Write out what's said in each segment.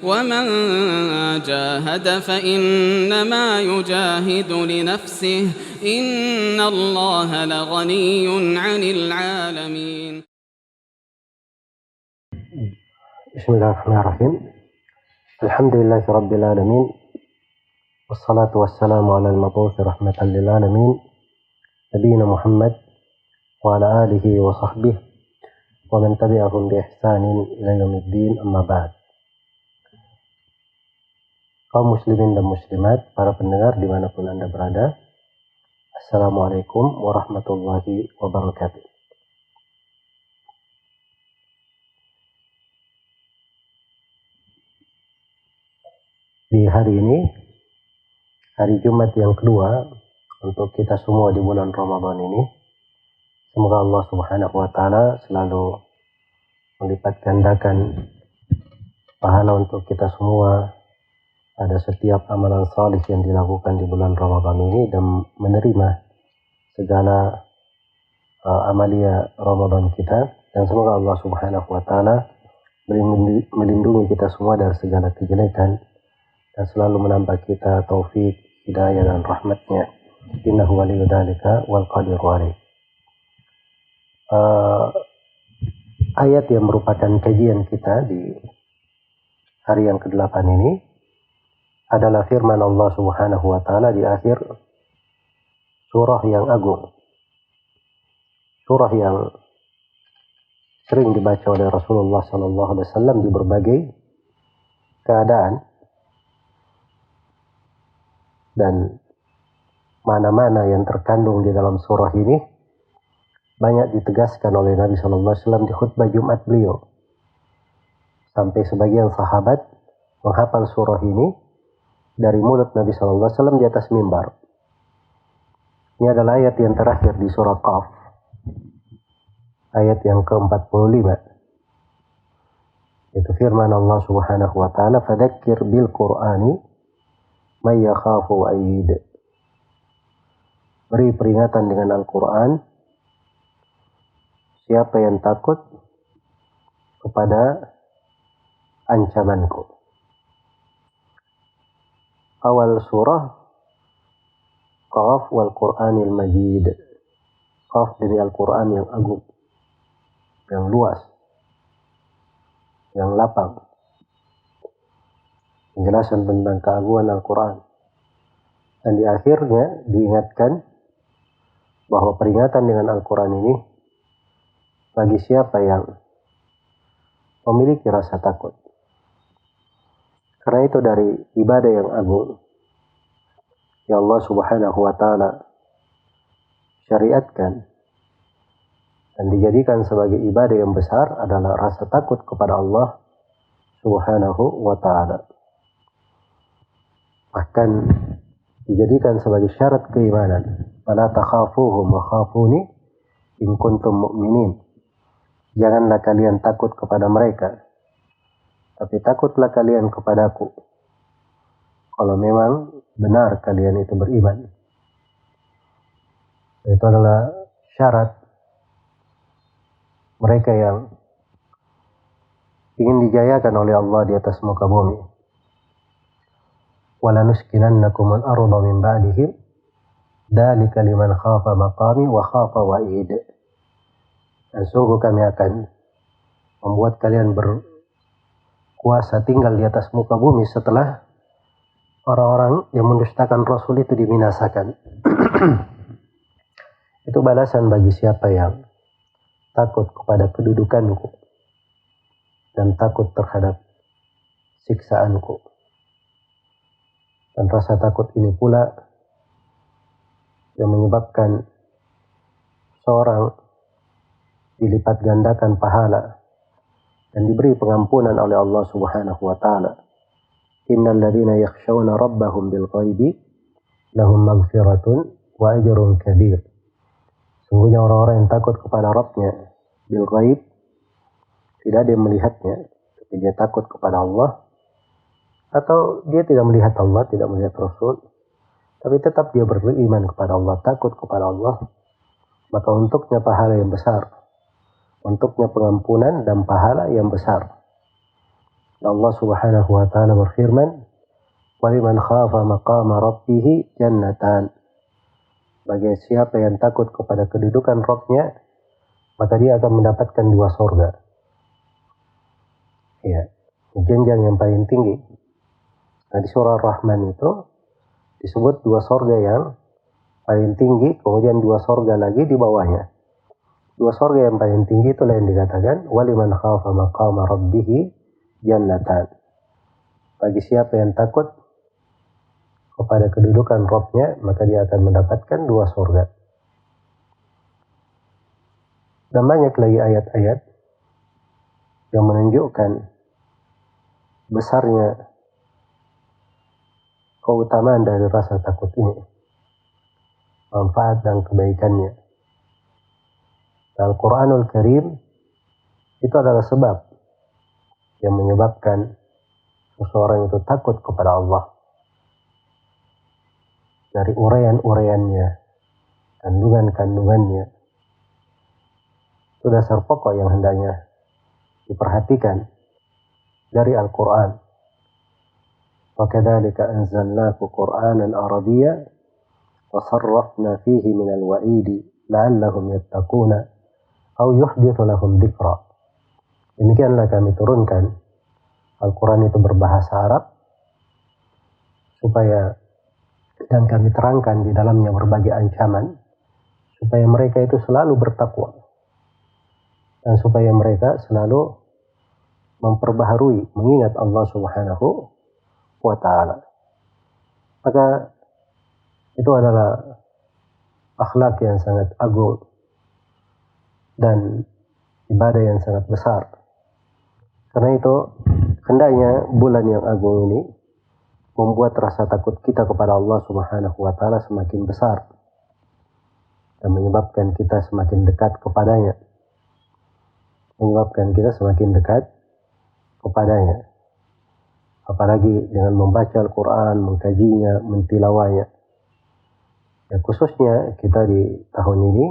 ومن جاهد فإنما يجاهد لنفسه إن الله لغني عن العالمين. بسم الله الرحمن الرحيم. الحمد لله رب العالمين والصلاة والسلام على المبعوث رحمة للعالمين نبينا محمد وعلى آله وصحبه ومن تبعهم بإحسان إلى يوم الدين أما بعد. Kaum muslimin dan muslimat, para pendengar dimanapun Anda berada, Assalamualaikum warahmatullahi wabarakatuh. Di hari ini, hari Jumat yang kedua untuk kita semua di bulan Ramadan ini, semoga Allah Subhanahu wa Ta'ala selalu melipat gandakan pahala untuk kita semua pada setiap amalan salih yang dilakukan di bulan Ramadan ini dan menerima segala amalia Ramadan kita, dan semoga Allah Subhanahu wa Ta'ala melindungi kita semua dari segala kejelekan dan selalu menambah kita taufik, hidayah dan rahmatnya. Innahu waliyyu dzalika wal qadiru alaih. Ayat yang merupakan kajian kita di hari yang ke-8 ini adalah firman Allah Subhanahu wa Ta'ala di akhir surah yang agung, surah yang sering dibaca oleh Rasulullah SAW di berbagai keadaan, dan mana-mana yang terkandung di dalam surah ini banyak ditegaskan oleh Nabi SAW di khutbah Jumat beliau, sampai sebagian sahabat menghafal surah ini dari mulut Nabi SAW di atas mimbar. Ini adalah ayat yang terakhir di surah Qaf, ayat yang ke-45. Itu firman Allah Subhanahu wa Ta'ala, "Fadzakir bil Qur'ani may yakhafu wa'id." Beri peringatan dengan Al-Quran siapa yang takut kepada ancamanku. Awal surah Qaf wal Qur'anil Majid. Qaf dari Al-Quran yang agung, yang luas, yang lapang. Penjelasan tentang keagungan Al-Quran. Dan di akhirnya diingatkan bahwa peringatan dengan Al-Quran ini bagi siapa yang memiliki rasa takut. Karena itu dari ibadah yang agung yang Allah Subhanahu wa Ta'ala syariatkan dan dijadikan sebagai ibadah yang besar adalah rasa takut kepada Allah Subhanahu wa Ta'ala. Bahkan dijadikan sebagai syarat keimanan. Fala takhafuhum wa khafuni in kuntum mu'minin. Janganlah kalian takut kepada mereka, tapi takutlah kalian kepadaku kalau memang benar kalian itu beriman. Itu adalah syarat mereka yang ingin dijayakan oleh Allah di atas muka bumi. وَلَنُسْكِنَنَّكُمُ الْأَرْضَ مِنْ بَعْدِهِمْ ذَلِكَ لِمَنْ خَافَ مَقَامِي وَخَافَ وَعِيدِ. Dan sungguh kami akan membuat kalian berkuasa tinggal di atas muka bumi setelah orang-orang yang mendustakan Rasul itu dibinasakan. Itu balasan bagi siapa yang takut kepada kedudukanku dan takut terhadap siksaanku. Dan rasa takut ini pula yang menyebabkan seorang dilipat gandakan pahala dan diberi pengampunan oleh Allah Subhanahu wa Ta'ala. Innal ladzina yakhshawna rabbahum bil ghaibi lahum maghfiratun wa ajrun kabir. Sungguhnya orang-orang yang takut kepada Rabbnya bil ghaib, tidak ada yang melihatnya, tapi dia takut kepada Allah, atau dia tidak melihat Allah, tidak melihat Rasul, tapi tetap dia beriman kepada Allah, takut kepada Allah, maka untuknya pahala yang besar, untuknya pengampunan dan pahala yang besar. Allah Subhanahu wa taala berfirman, "Waliman khafa maqama rabbih jannatan." Bagi siapa yang takut kepada kedudukan Rabb-nya, maka dia akan mendapatkan 2 surga. Ya, jenjang yang paling tinggi. Nah, di surah Ar-Rahman itu disebut 2 surga yang paling tinggi, kemudian 2 surga lagi di bawahnya. 2 surga yang paling tinggi itulah yang dikatakan waliman khafa maqama rabbih jannatan. Bagi siapa yang takut kepada kedudukan Rabb-nya, maka dia akan mendapatkan 2 surga. Dan banyak lagi ayat-ayat yang menunjukkan besarnya keutamaan dari rasa takut ini, manfaat dan kebaikannya. Al-Quranul Karim itu adalah sebab yang menyebabkan seseorang itu takut kepada Allah. Dari uraian-uraiannya, kandungan-kandungannya, itu dasar pokok yang hendaknya diperhatikan dari Al-Quran. Wa kadzalika anzalnahu Qur'anan Arabiyyan wa sarrafna fihi minal wa'idi la'allahum yattaquna aw yuhdithu lahum dzikra. Demikianlah kami turunkan Al-Quran itu berbahasa Arab dan kami terangkan di dalamnya berbagai ancaman supaya mereka itu selalu bertakwa dan supaya mereka selalu memperbaharui mengingat Allah Subhanahu wa taala. Maka itu adalah akhlak yang sangat agung dan ibadah yang sangat besar. Karena itu hendaknya bulan yang agung ini membuat rasa takut kita kepada Allah Subhanahu wa taala semakin besar dan menyebabkan kita semakin dekat kepadanya. Apalagi dengan membaca Al-Quran, mengkajinya, mentilawahnya. Ya, khususnya kita di tahun ini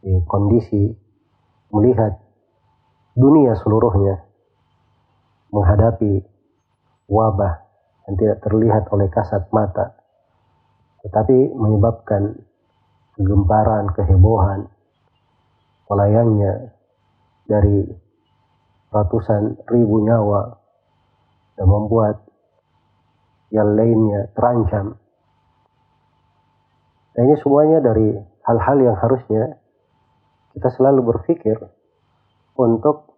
di kondisi melihat dunia seluruhnya menghadapi wabah yang tidak terlihat oleh kasat mata, tetapi menyebabkan kegemparan, kehebohan, melayangnya dari ratusan ribu nyawa dan membuat yang lainnya terancam. Nah, ini semuanya dari hal-hal yang harusnya kita selalu berpikir untuk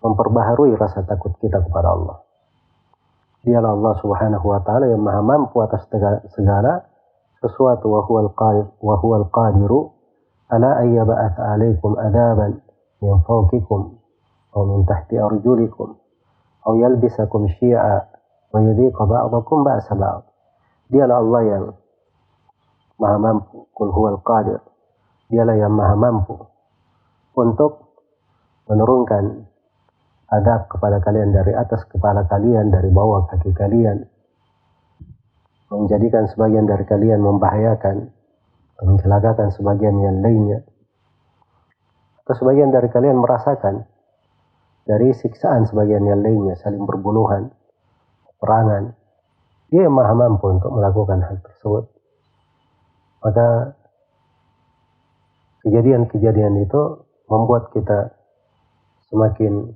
memperbaharui rasa takut kita kepada Allah. Dialah Allah Subhanahu wa taala yang maha mampu atas segala sesuatu, wa huwal qadiru ala an yab'atsa 'alaikum adzaban min fawqikum aw min tahti arjulikum aw yalbisakum syi'a wa yudhiqa ba'dakum ba'sa ba'd. Dialah Allah yang maha mampu, qul huwal qadir. Dialah yang maha mampu untuk menurunkan adab kepada kalian dari atas kepala kalian, dari bawah kaki kalian, menjadikan sebagian dari kalian membahayakan, mencelakakan sebagian yang lainnya, atau sebagian dari kalian merasakan dari siksaan sebagian yang lainnya, saling berbunuhan, perangan. Dia yang maha mampu untuk melakukan hal tersebut. Maka kejadian-kejadian itu membuat kita semakin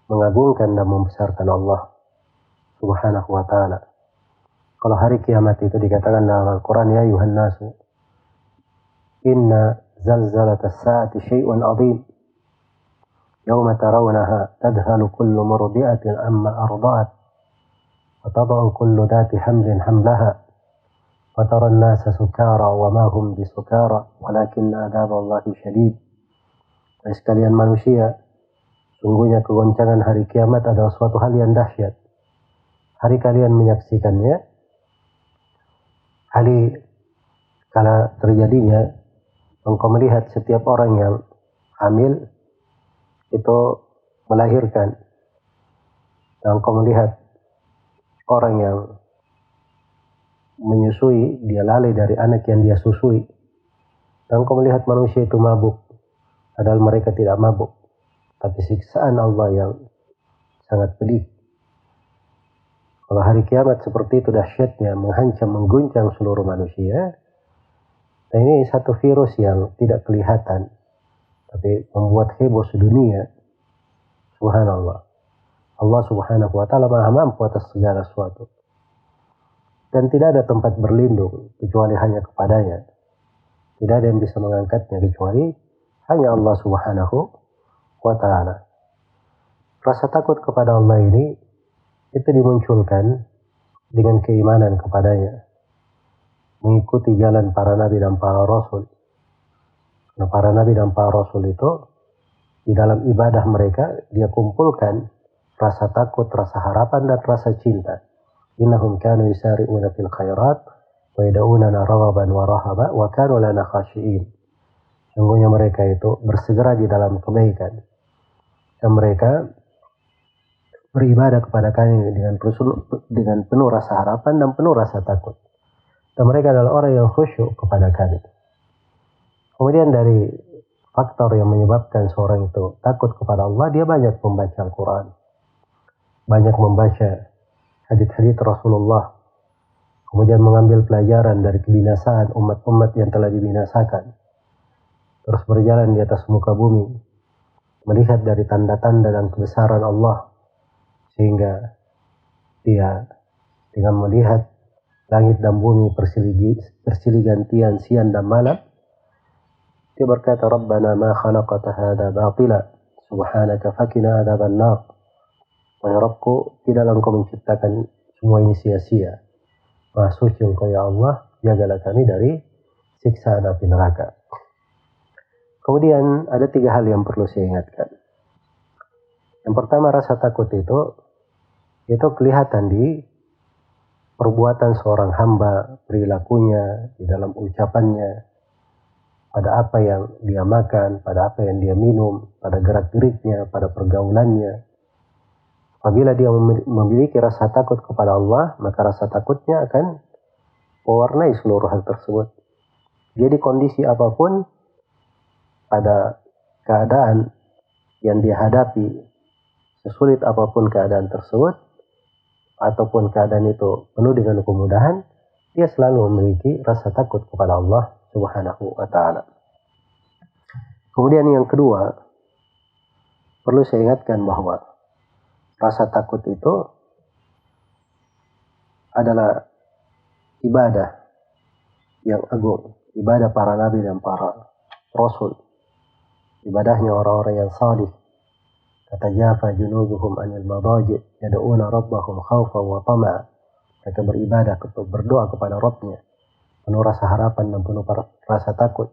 mengagungkan dan membesarkan Allah Subhanahu wa ta'ala. Kalau hari kiamat itu dikatakan dalam Al-Quran, ya ayuhan nasu, inna zalzalatas sa'ati syai'un azim, yawma tarawnaha tadhalu kullu murdi'atin amma arda'at, wa tada'u kullu dhati hamlin hamlaha, wa tara an-nasa sukara wa ma hum bisukara, walakinna adzaballahi syadid. Sekalian manusia, sungguhnya kegoncangan hari kiamat adalah suatu hal yang dahsyat. Hari kalian menyaksikannya, hari kala terjadinya, engkau melihat setiap orang yang hamil itu melahirkan, dan engkau melihat orang yang menyusui, dia lalai dari anak yang dia susui, dan engkau melihat manusia itu mabuk, padahal mereka tidak mabuk. tapi siksaan Allah yang sangat pedih. Kalau hari kiamat seperti itu dahsyatnya, menghancam, mengguncang seluruh manusia. Dan ini satu virus yang tidak kelihatan, tapi membuat heboh sedunia. Subhanallah. Allah subhanahu wa ta'ala maha mampu atas segala sesuatu. Dan tidak ada tempat berlindung kecuali hanya kepadanya. Tidak ada yang bisa mengangkatnya kecuali hanya Allah subhanahu wa ta'ala. Rasa takut kepada Allah ini itu dimunculkan dengan keimanan kepadanya. Mengikuti jalan para nabi dan para rasul. Nah, para nabi dan para rasul itu di dalam ibadah mereka dia kumpulkan rasa takut, rasa harapan dan rasa cinta. Innahum kanu yusari'una fil khairat wa yad'unana raghaban wa rahaba wa kanu lana khashi'in. Sungguhnya mereka itu bersegera di dalam kebaikan. Dan mereka beribadah kepada kami dengan penuh rasa harapan dan penuh rasa takut. Dan mereka adalah orang yang khusyuk kepada kami. Kemudian dari faktor yang menyebabkan seorang itu takut kepada Allah, dia banyak membaca Al-Quran. Banyak membaca hadits-hadits Rasulullah. Kemudian mengambil pelajaran dari kebinasaan umat-umat yang telah dibinasakan. Terus berjalan di atas muka bumi. Melihat dari tanda-tanda dan kebesaran Allah. Sehingga dia dengan melihat langit dan bumi bersilih gantian siang dan malam, dia berkata, Rabbana ma khalaqata hadha batila, subhanaka fakina adzaban nar. Wahai Rabbku, tidaklah Engkau menciptakan semua ini sia-sia. Maha suci Engkau ya Allah, jagalah kami dari siksa api neraka. Kemudian ada 3 hal yang perlu saya ingatkan. Yang pertama, rasa takut itu kelihatan di perbuatan seorang hamba, perilakunya, di dalam ucapannya, pada apa yang dia makan, pada apa yang dia minum, pada gerak-geriknya, pada pergaulannya. Apabila dia memiliki rasa takut kepada Allah, maka rasa takutnya akan mewarnai seluruh hal tersebut. Dia di kondisi apapun, pada keadaan yang dia hadapi, sesulit apapun keadaan tersebut, ataupun keadaan itu penuh dengan kemudahan, dia selalu memiliki rasa takut kepada Allah subhanahu wa ta'ala. Kemudian yang kedua, perlu saya ingatkan bahwa rasa takut itu adalah ibadah yang agung, ibadah para nabi dan para rasul, ibadahnya orang-orang yang salih. Tatajafa junubuhum anil madaji' yad'una rabbahum khawfan wa tama'a. Mereka beribadah, berdoa kepada Rabbnya penuh rasa harapan dan penuh rasa takut.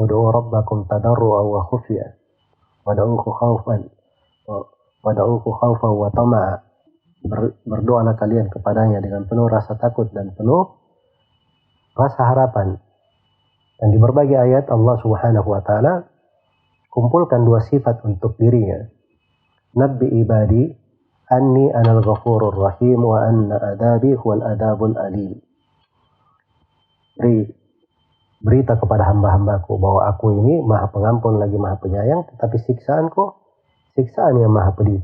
Ud'u rabbakum tadarru'an wa khufya wad'uhu khawfan wa tama'a. Berdoalah kalian kepadanya dengan penuh rasa takut dan penuh rasa harapan. Dan di berbagai ayat Allah subhanahu wa ta'ala kumpulkan 2 sifat untuk dirinya. Nabbi ibadi anni anal ghafurur rahim wa anna adabi huwal adabul alim. Berita kepada hamba-hambaku bahwa aku ini maha pengampun lagi maha penyayang, tetapi siksaanku siksaan yang maha pedih.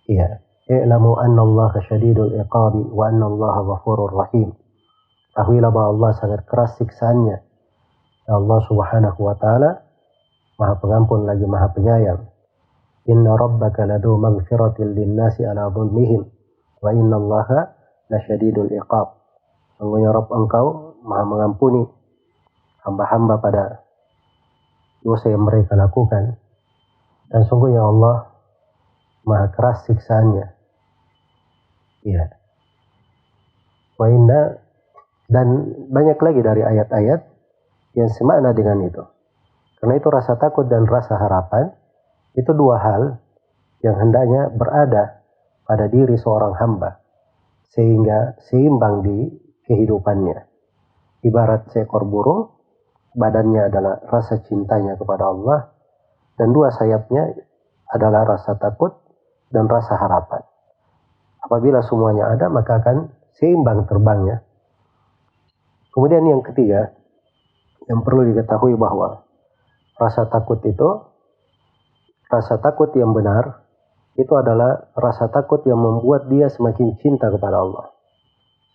Iya. I'lamu anna Allah syadidul iqabi wa anna Allah ghafurur rahim. Ketahuilah bahwa Allah sangat keras siksaannya. Allah subhanahu wa ta'ala maha pengampun lagi maha penyayang. Inna rabbaka ladu maghfiratil linnasi ala dhulmihim wa inna allaha lasyadidul iqab. Sungguhnya Rabb engkau maha mengampuni hamba-hamba pada dosa yang mereka lakukan, dan sungguhnya Allah maha keras siksaannya. Ya. Wa inna, dan banyak lagi dari ayat-ayat yang semakna dengan itu. Karena itu rasa takut dan rasa harapan itu 2 hal yang hendaknya berada pada diri seorang hamba sehingga seimbang di kehidupannya. Ibarat seekor burung, badannya adalah rasa cintanya kepada Allah dan 2 sayapnya adalah rasa takut dan rasa harapan. Apabila semuanya ada, maka akan seimbang terbangnya. Kemudian yang ketiga, yang perlu diketahui bahwa rasa takut itu rasa takut yang benar itu adalah rasa takut yang membuat dia semakin cinta kepada Allah,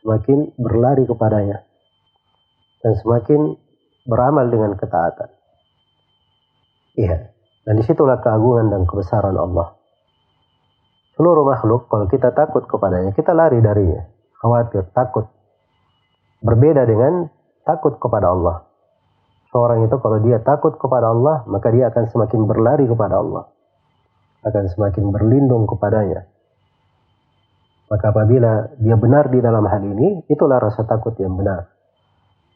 semakin berlari kepadanya, dan semakin beramal dengan ketaatan. Iya, dan disitulah keagungan dan kebesaran Allah. Seluruh makhluk, kalau kita takut kepadanya, kita lari darinya, khawatir, takut. Berbeda dengan takut kepada Allah. Seorang itu kalau dia takut kepada Allah, maka dia akan semakin berlari kepada Allah, akan semakin berlindung kepadanya. Maka apabila dia benar di dalam hal ini, itulah rasa takut yang benar.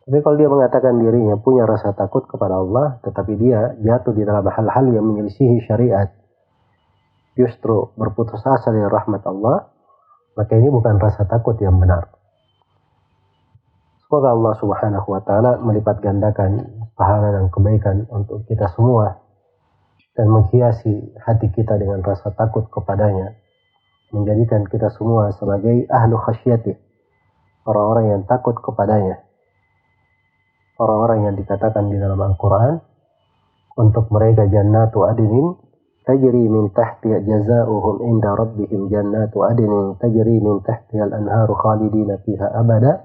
Tapi kalau dia mengatakan dirinya punya rasa takut kepada Allah, tetapi dia jatuh di dalam hal-hal yang menyelisihi syariat, justru berputus asa dari rahmat Allah, maka ini bukan rasa takut yang benar. Semoga Allah Subhanahu wa Ta'ala melipat gandakan pahala dan kebaikan untuk kita semua, dan menghiasi hati kita dengan rasa takut kepadanya, menjadikan kita semua sebagai ahlu khasyati, orang-orang yang takut kepadanya, orang-orang yang dikatakan di dalam Al-Quran, untuk mereka jannatu adnin tajri min tahtiha jazaohum inda rabbihim jannatu adnin tajri min tahtiha al-anharu khalidina fiha abada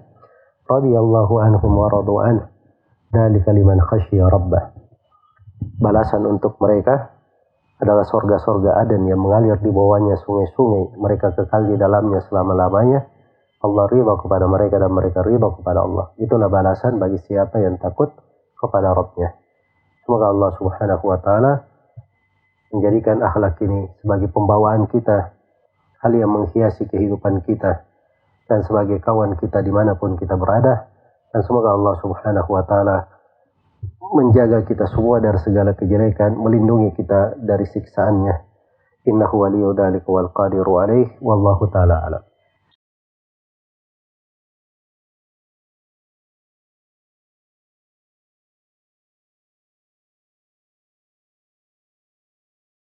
radiyallahu anhum wa radu anhu dzalika liman khasyiya rabbah. Balasan untuk mereka adalah sorga-sorga Aden yang mengalir di bawahnya sungai-sungai, mereka kekal di dalamnya selama-lamanya. Allah ridha kepada mereka dan mereka ridha kepada Allah. Itulah balasan bagi siapa yang takut kepada Rabbnya. Semoga Allah Subhanahu wa Ta'ala menjadikan akhlak ini sebagai pembawaan kita, hal yang menghiasi kehidupan kita, dan sebagai kawan kita dimanapun kita berada. Dan semoga Allah Subhanahu wa Ta'ala menjaga kita semua dari segala kejelekan, melindungi kita dari siksaannya. Innahu waliyyu dzalika wal qadiru alaih, wallahu ta'ala alam.